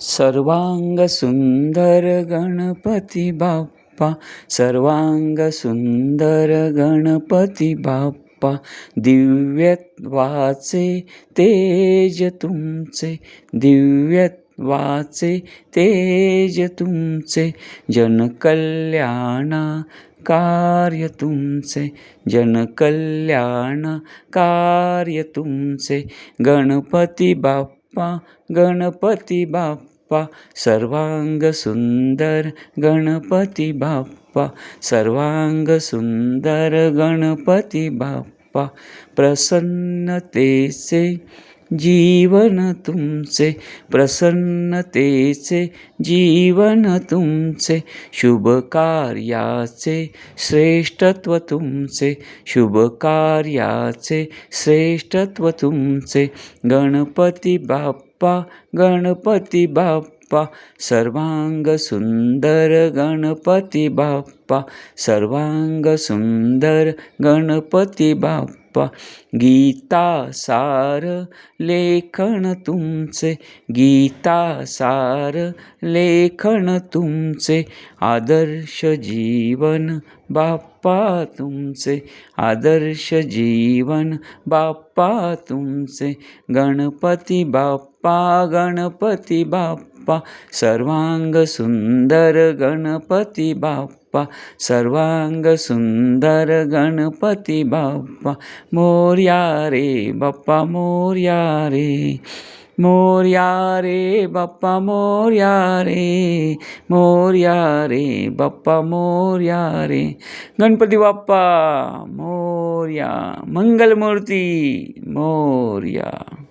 सर्वांग सुंदर गणपती बाप्पा, सर्वांग सुंदर गणपती बाप्पा, दिव्यत्वाचे तेज तुमचे, दिव्यत्वाचे तेज तुमचे, जनकल्याणा कार्य तुमचे, जनकल्याण कार्य तुमचे, गणपती बाप्पा, गणपती बाप्पा, सर्वांग सुंदर गणपती बाप्पा, सर्वांग सुंदर गणपती बाप्पा, प्रसन्नतेचे जीवन तुमचे, प्रसन्नतेचे जीवन तुमचे, शुभ कार्याचे श्रेष्ठत्व तुमचे, शुभ कार्याचे श्रेष्ठत्व तुमचे, गणपती बाप्पा, गणपती बाप्पा, सर्वांग सुंदर गणपती बाप्पा, सर्वांग सुंदर गणपती बाप्पा, गीतासार लेखन तुमचे, गीतासार लेखन तुमचे, आदर्श जीवन बाप्पा तुमचे, आदर्श जीवन बाप्पा तुमचे, गणपती बाप्पा, गणपती बाप्पा, सर्वांग सुंदर गणपती बाप्पा, सर्वांग सुंदर गणपती बाप्पा, मोरया रे बाप्पा, मोरया रे, मोरया रे बाप्पा, मोरया रे, मोरया रे बाप्पा, मोरया रे, गणपती बाप्पा मोरया, मंगलमूर्ती मोरया.